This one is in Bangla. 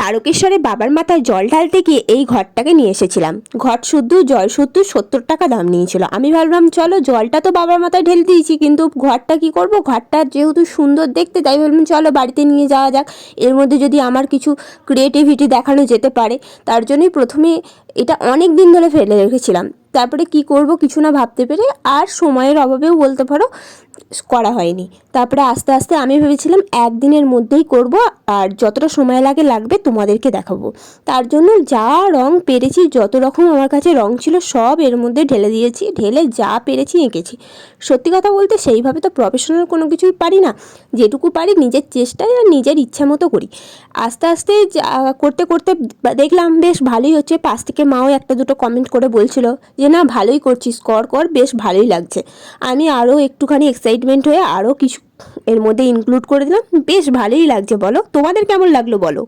তারকেশ্বরে বাবার মাথায় জল ঢালতে গিয়ে এই ঘটটাকে নিয়ে এসেছিলাম। ঘট শুদ্ধ জল শুদ্ধ 70 টাকা দাম নিয়েছিল। আমি ভাবলাম চলো জলটা তো বাবার মাথায় ঢেলে দিয়েছি, কিন্তু ঘরটা কি করব, ঘরটা যেহেতু সুন্দর দেখতে, তাই ভাবলাম চলো বাড়িতে নিয়ে যাওয়া যাক, এর মধ্যে যদি আমার কিছু ক্রিয়েটিভিটি দেখানো যেতে পারে। তার জন্যই প্রথমে এটা অনেক দিন ধরে ফেলে রেখেছিলাম। তারপরে কি করব কিছু না ভাবতে পেরে, আর সময়ের অভাবেও বলতে পারো করা হয়নি। তারপরে আস্তে আস্তে আমি ভেবেছিলাম একদিনের মধ্যেই করব, আর যতটা সময় লাগবে তোমাদেরকে দেখাবো। তার জন্য যা রং পেরেছি, যত রকম আমার কাছে রং ছিল সব এর মধ্যে ঢেলে দিয়েছি, ঢেলে যা পেরেছি এঁকেছি। সত্যি কথা বলতে সেইভাবে তো প্রফেশনাল কোনো কিছুই পারি না, যেটুকু পারি নিজের চেষ্টায় আর নিজের ইচ্ছা মতো করি। আস্তে আস্তে করতে করতে দেখলাম বেশ ভালোই হচ্ছে। পাশ থেকে মাও একটা দুটো কমেন্ট করে বলছিল যে না ভালোই করছিস, কর বেশ ভালোই লাগছে। আমি আরও একটুখানি এক্সাইটমেন্ট হয়ে আরও কিছু এর মধ্যে ইনক্লুড করে দিলাম। বেশ ভালোই লাগছে। বলো তোমাদের কেমন লাগলো বলো।